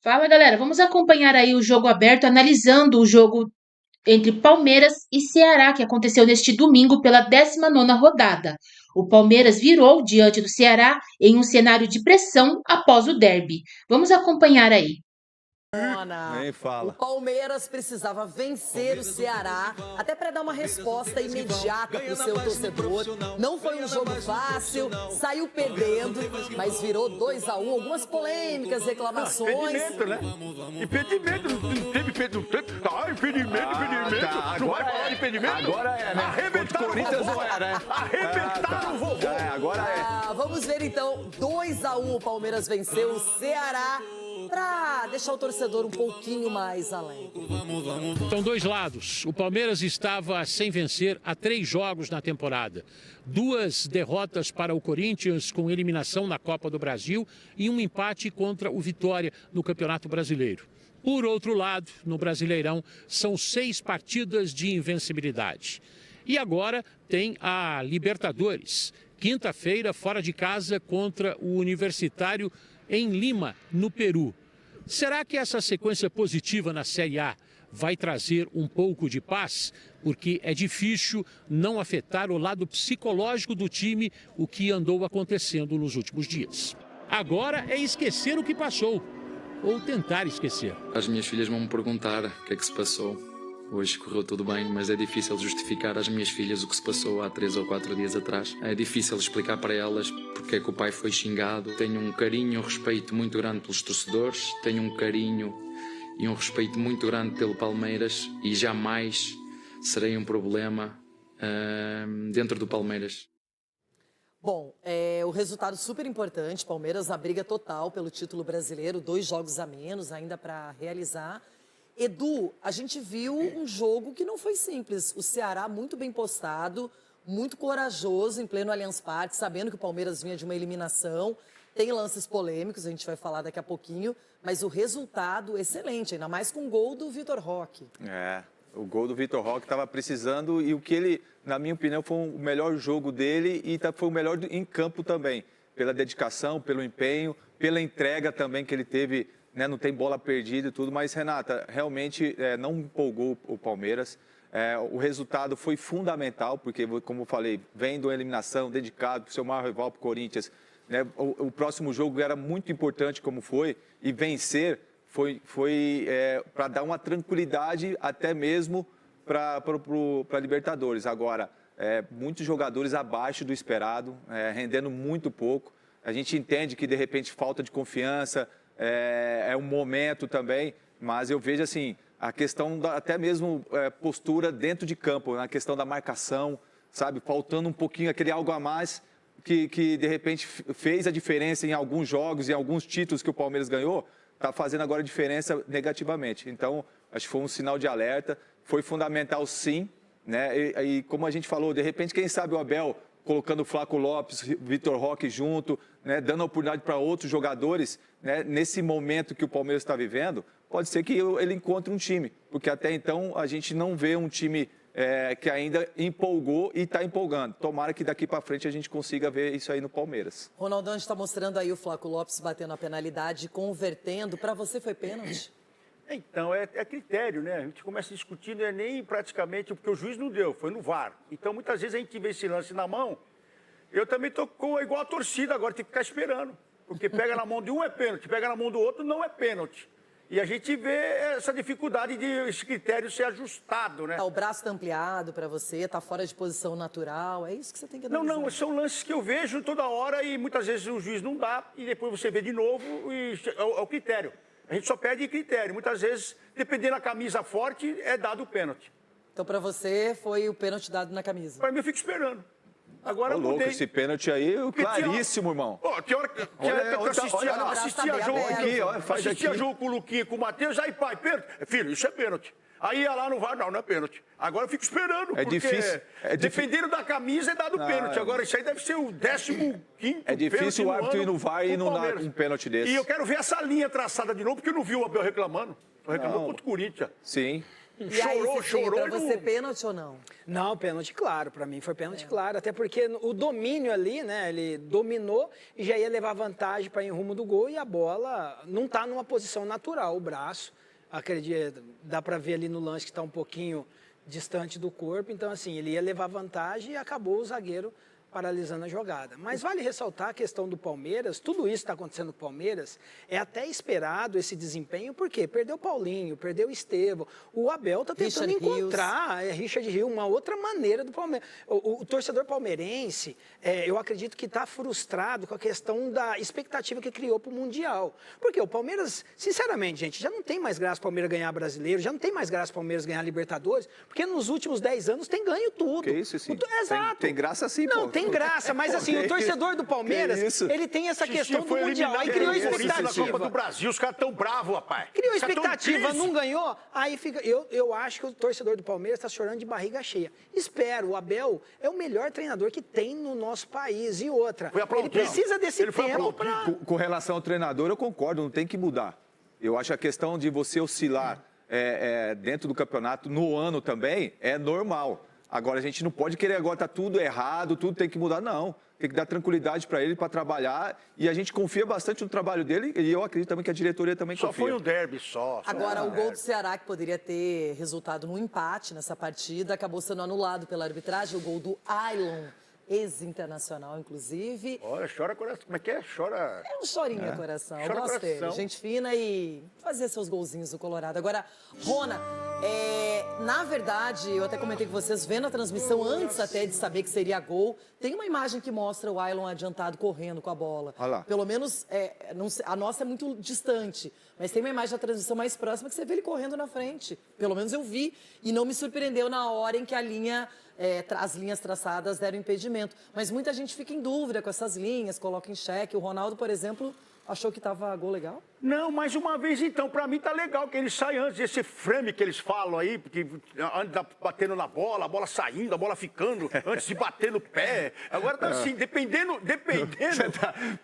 Fala, galera. Vamos acompanhar aí o jogo aberto, analisando o jogo entre Palmeiras e Ceará, que aconteceu neste domingo pela 19ª rodada. O Palmeiras virou diante do Ceará em um cenário de pressão após o derby. Vamos acompanhar aí. Nem fala. O Palmeiras precisava vencer o Ceará, até para dar uma resposta imediata para o seu torcedor. Não foi um jogo fácil, saiu perdendo, mas virou 2-1. Algumas polêmicas, reclamações. Impedimento, né? Impedimento, não teve impedimento. Impedimento. Não vai falar de impedimento? Agora é, né? Arrebentaram o Corinthians vovô. não é, né? Arrebentaram o vovô. Agora é. Vamos ver então, 2-1 o Palmeiras venceu o Ceará, para deixar o torcedor um pouquinho mais além. São dois lados. O Palmeiras estava sem vencer há 3 jogos na temporada. 2 derrotas para o Corinthians com eliminação na Copa do Brasil e um empate contra o Vitória no Campeonato Brasileiro. Por outro lado, no Brasileirão, são 6 partidas de invencibilidade. E agora tem a Libertadores. Quinta-feira, fora de casa, contra o Universitário em Lima, no Peru. Será que essa sequência positiva na Série A vai trazer um pouco de paz? Porque é difícil não afetar o lado psicológico do time, o que andou acontecendo nos últimos dias. Agora é esquecer o que passou, ou tentar esquecer. As minhas filhas vão me perguntar o que é que se passou. Hoje correu tudo bem, mas é difícil justificar às minhas filhas o que se passou há 3 ou 4 dias atrás. É difícil explicar para elas porque é que o pai foi xingado. Tenho um carinho e um respeito muito grande pelos torcedores, tenho um carinho e um respeito muito grande pelo Palmeiras e jamais serei um problema dentro do Palmeiras. Bom, o resultado super importante, Palmeiras na briga total pelo título brasileiro, 2 jogos a menos ainda para realizar. Edu, a gente viu um jogo que não foi simples. O Ceará muito bem postado, muito corajoso em pleno Allianz Parque, sabendo que o Palmeiras vinha de uma eliminação. Tem lances polêmicos, a gente vai falar daqui a pouquinho, mas o resultado excelente, ainda mais com o gol do Vitor Roque. O gol do Vitor Roque estava precisando e o que ele, na minha opinião, foi o melhor jogo dele e foi o melhor em campo também. Pela dedicação, pelo empenho, pela entrega também que ele teve. Né, não tem bola perdida e tudo, mas, Renata, realmente não empolgou o Palmeiras. O resultado foi fundamental, porque, como eu falei, vem de uma eliminação, dedicado para o seu maior rival, para o Corinthians. Né, o próximo jogo era muito importante, como foi, e vencer foi para dar uma tranquilidade até mesmo para a Libertadores. Agora, muitos jogadores abaixo do esperado, rendendo muito pouco. A gente entende que, de repente, falta de confiança, é um momento também, mas eu vejo assim, a questão até mesmo postura dentro de campo, na questão da marcação, sabe, faltando um pouquinho aquele algo a mais que de repente fez a diferença em alguns jogos e alguns títulos que o Palmeiras ganhou, está fazendo agora diferença negativamente. Então, acho que foi um sinal de alerta, foi fundamental sim, né? E como a gente falou, de repente, quem sabe o Abel colocando o Flaco Lopes, Vitor Roque junto, né, dando a oportunidade para outros jogadores, né, nesse momento que o Palmeiras está vivendo, pode ser que ele encontre um time, porque até então a gente não vê um time que ainda empolgou e está empolgando. Tomara que daqui para frente a gente consiga ver isso aí no Palmeiras. Ronaldão, a gente está mostrando aí o Flaco Lopes batendo a penalidade, convertendo. Para você foi pênalti? Então, é critério, né? A gente começa a discutir, não é nem praticamente, porque o juiz não deu, foi no VAR. Então, muitas vezes a gente vê esse lance na mão, eu também estou igual a torcida agora, tem que ficar esperando. Porque pega na mão de um é pênalti, pega na mão do outro não é pênalti. E a gente vê essa dificuldade de esse critério ser ajustado, né? O braço está ampliado para você, está fora de posição natural, é isso que você tem que analisar. Não, são lances que eu vejo toda hora e muitas vezes o juiz não dá e depois você vê de novo e é o critério. A gente só perde critério. Muitas vezes, dependendo da camisa forte, é dado o pênalti. Então, para você, foi o pênalti dado na camisa? Para mim, eu fico esperando. Agora eu louco, mudei. esse pênalti aí, claríssimo, irmão. Que hora que eu assistia jogo aqui, assistia jogo com o Luquinha, com o Matheus, aí pai, pênalti. Filho, isso é pênalti. Aí ia lá no VAR, não é pênalti. Agora eu fico esperando, porque difícil. Dependendo da camisa é dado pênalti. Agora isso aí deve ser o 15º. É difícil o árbitro ir no VAR e não dar um pênalti desse. E eu quero ver essa linha traçada de novo, porque eu não vi o Abel reclamando. Só reclamou contra o Corinthians. Sim. E aí, Chorou, Cicinho, chorou. pra você, pênalti ou não? Não, pênalti claro, para mim foi pênalti claro, até porque o domínio ali, né, ele dominou e já ia levar vantagem para ir em rumo do gol e a bola não está numa posição natural, o braço, acredito, dá para ver ali no lance que está um pouquinho distante do corpo, então assim, ele ia levar vantagem e acabou o zagueiro paralisando a jogada. Mas vale ressaltar a questão do Palmeiras, tudo isso está acontecendo com o Palmeiras, é até esperado esse desempenho, porque perdeu o Paulinho, perdeu o Estevão, o Abel está tentando Richard encontrar, Richard Rios, uma outra maneira do Palmeiras. O torcedor palmeirense, eu acredito que está frustrado com a questão da expectativa que criou para o Mundial. Porque o Palmeiras, sinceramente, gente, já não tem mais graça o Palmeiras ganhar brasileiro, já não tem mais graça o Palmeiras ganhar Libertadores, porque nos últimos 10 anos tem ganho tudo. Que isso, sim. Exato. Tem graça sim, não, pô. tem graça, mas assim, o torcedor do Palmeiras, ele tem essa questão do Mundial. Aí criou expectativa. Na Copa do expectativa. Brasil, os caras tão bravos, rapaz. Criou Os caras tão em expectativa, crise. não ganhou, aí fica... Eu acho que o torcedor do Palmeiras está chorando de barriga cheia. Espero, o Abel é o melhor treinador que tem no nosso país. E outra, Foi ele precisa desse Ele foi tempo para... Com relação ao treinador, eu concordo, não tem que mudar. Eu acho a questão de você oscilar dentro do campeonato no ano também é normal. Agora, a gente não pode querer agora tá tudo errado, tudo tem que mudar, não. Tem que dar tranquilidade para ele, para trabalhar. E a gente confia bastante no trabalho dele e eu acredito também que a diretoria também Só confia. foi um derby só. Agora, o gol do Ceará, que poderia ter resultado num empate nessa partida, acabou sendo anulado pela arbitragem. O gol do Ailon, ex-internacional, inclusive. Olha, chora coração. Como é que é? Chora... É um chorinho coração. Eu Chora gosto dele. coração. Gente fina e fazer seus golzinhos do Colorado. Agora, Rona, na verdade, eu até comentei com vocês, vendo a transmissão, antes até de saber que seria gol, tem uma imagem que mostra o Ailon adiantado correndo com a bola. Olha lá. Pelo menos, não sei, a nossa é muito distante, mas tem uma imagem da transmissão mais próxima que você vê ele correndo na frente. Pelo menos eu vi e não me surpreendeu na hora em que a linha... as linhas traçadas deram impedimento. Mas muita gente fica em dúvida com essas linhas, coloca em xeque. O Ronaldo, por exemplo, achou que estava gol legal? Não, mais uma vez então, pra mim tá legal que ele sai antes desse frame que eles falam aí, porque anda batendo na bola, a bola saindo, a bola ficando, antes de bater no pé. Agora tá assim, dependendo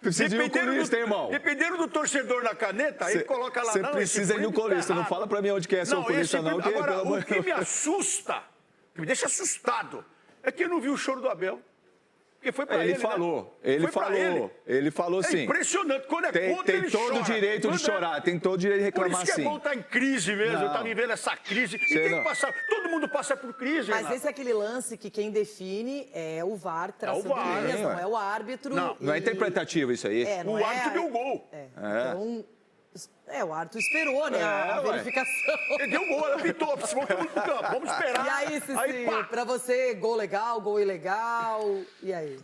Precisa de um oculista, hein, irmão? Dependendo do torcedor na caneta, ele coloca lá, Você não, precisa esse de um frame oculista, tá não errado. fala pra mim onde que é seu oculista, não. Que, Agora, pelo amor o de que Deus. me assusta, que me deixa assustado, é que eu não vi o choro do Abel. Porque foi pra ele, Ele falou, né? ele Foi pra falou, ele falou É sim. impressionante, quando é Tem contra ele todo o chora. direito de Quando chorar, tem todo o direito de Por reclamar isso que é sim. bom estar em crise mesmo, Não. tá vivendo essa crise. E Sei tem não. que passar, todo mundo passa por crise, Mas Renato. esse é aquele lance que quem define é o VAR traçando VAR, linhas, hein, não ué. é o árbitro. Não é interpretativo isso aí. não O árbitro deu o gol. Então, o árbitro esperou, né, a ué. verificação. Ele deu o gol, ela pitou, voltou pro campo, vamos esperar. E aí, Cicinho, pá. pra você, gol legal, gol ilegal, e aí?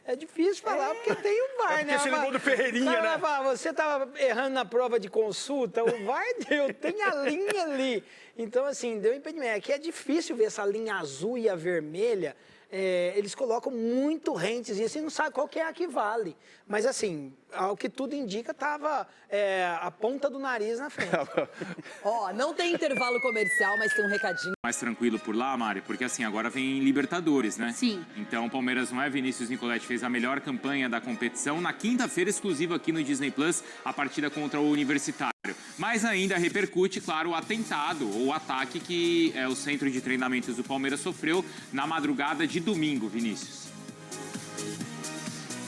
É difícil falar, porque tem o VAR, porque né? você lembrou do Ferreirinha, Não, né? Você estava errando na prova de consulta, o VAR deu, tem a linha ali. Então, assim, deu impedimento. Aqui é difícil ver essa linha azul e a vermelha. Eles colocam muito rentes e você não sabe qual que é a que vale. Mas, assim, ao que tudo indica, estava a ponta do nariz na frente. Ó, não tem intervalo comercial, mas tem um recadinho. Mais tranquilo por lá, Mari, porque assim, agora vem Libertadores, né? Sim. Então o Palmeiras não é? Vinícius Nicoletti fez a melhor campanha da competição. Na quinta-feira, exclusiva aqui no Disney Plus, a partida contra o Universitário. Mas ainda repercute, claro, o atentado ou o ataque que o centro de treinamentos do Palmeiras sofreu na madrugada de domingo, Vinícius.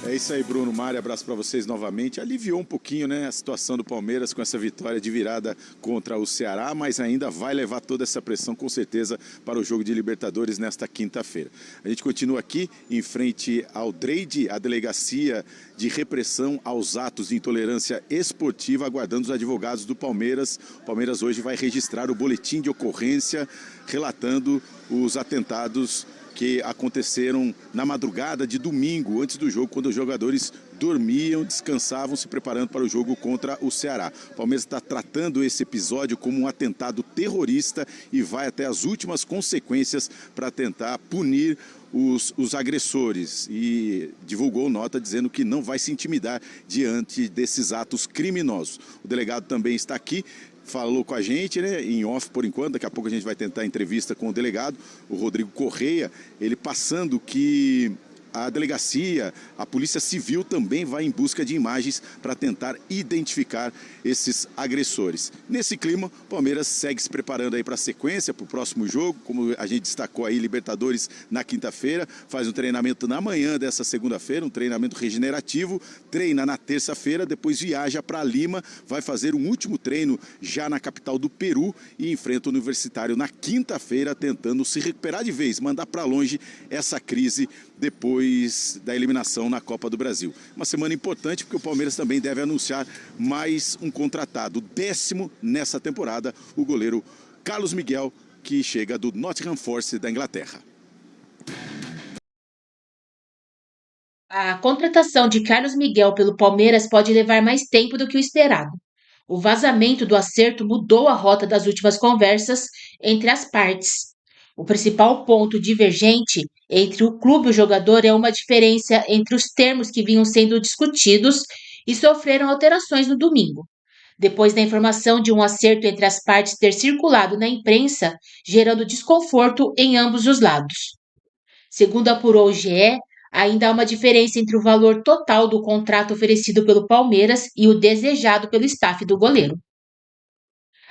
É isso aí, Bruno, Mário, abraço para vocês novamente. Aliviou um pouquinho, né, a situação do Palmeiras com essa vitória de virada contra o Ceará, mas ainda vai levar toda essa pressão, com certeza, para o jogo de Libertadores nesta quinta-feira. A gente continua aqui em frente ao DREID, a Delegacia de Repressão aos Atos de Intolerância Esportiva, aguardando os advogados do Palmeiras. O Palmeiras hoje vai registrar o boletim de ocorrência relatando os atentados que aconteceram na madrugada de domingo, antes do jogo, quando os jogadores dormiam, descansavam, se preparando para o jogo contra o Ceará. O Palmeiras está tratando esse episódio como um atentado terrorista e vai até as últimas consequências para tentar punir os agressores, e divulgou nota dizendo que não vai se intimidar diante desses atos criminosos. O delegado também está aqui, falou com a gente, né, em off por enquanto, daqui a pouco a gente vai tentar a entrevista com o delegado, o Rodrigo Correia, ele passando que a delegacia, a Polícia Civil também vai em busca de imagens para tentar identificar esses agressores. Nesse clima, o Palmeiras segue se preparando aí para a sequência, para o próximo jogo, como a gente destacou aí, Libertadores na quinta-feira, faz um treinamento na manhã dessa segunda-feira, um treinamento regenerativo, treina na terça-feira, depois viaja para Lima, vai fazer um último treino já na capital do Peru e enfrenta o Universitário na quinta-feira, tentando se recuperar de vez, mandar para longe essa crise depois da eliminação na Copa do Brasil. Uma semana importante porque o Palmeiras também deve anunciar mais um contratado, 10º nessa temporada, o goleiro Carlos Miguel, que chega do Nottingham Forest da Inglaterra. A contratação de Carlos Miguel pelo Palmeiras pode levar mais tempo do que o esperado. O vazamento do acerto mudou a rota das últimas conversas entre as partes. O principal ponto divergente entre o clube e o jogador é uma diferença entre os termos que vinham sendo discutidos e sofreram alterações no domingo, depois da informação de um acerto entre as partes ter circulado na imprensa, gerando desconforto em ambos os lados. Segundo apurou o GE, ainda há uma diferença entre o valor total do contrato oferecido pelo Palmeiras e o desejado pelo staff do goleiro.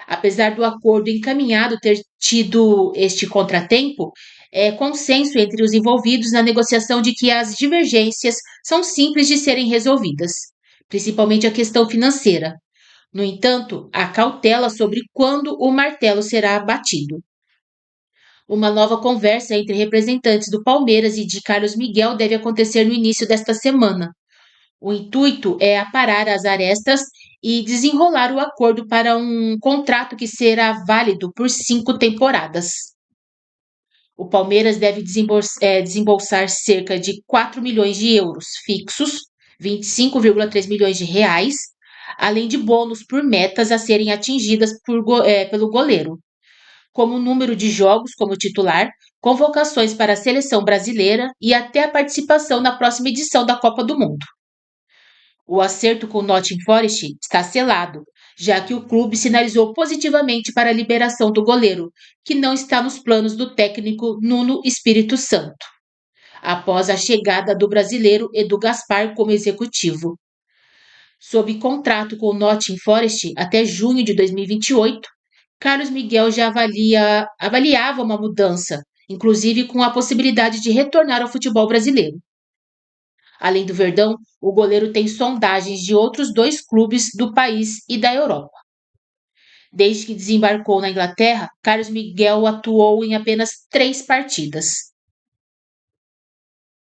Apesar do acordo encaminhado ter tido este contratempo, é consenso entre os envolvidos na negociação de que as divergências são simples de serem resolvidas, principalmente a questão financeira. No entanto, há cautela sobre quando o martelo será batido. Uma nova conversa entre representantes do Palmeiras e de Carlos Miguel deve acontecer no início desta semana. O intuito é aparar as arestas e desenrolar o acordo para um contrato que será válido por 5 temporadas. O Palmeiras deve desembolsar cerca de 4 milhões de euros fixos, 25,3 milhões de reais, além de bônus por metas a serem atingidas pelo goleiro, como o número de jogos como titular, convocações para a seleção brasileira e até a participação na próxima edição da Copa do Mundo. O acerto com o Nottingham Forest está selado, já que o clube sinalizou positivamente para a liberação do goleiro, que não está nos planos do técnico Nuno Espírito Santo, após a chegada do brasileiro Edu Gaspar como executivo. Sob contrato com o Nottingham Forest até junho de 2028, Carlos Miguel já avaliava uma mudança, inclusive com a possibilidade de retornar ao futebol brasileiro. Além do Verdão, o goleiro tem sondagens de outros 2 clubes do país e da Europa. Desde que desembarcou na Inglaterra, Carlos Miguel atuou em apenas 3 partidas.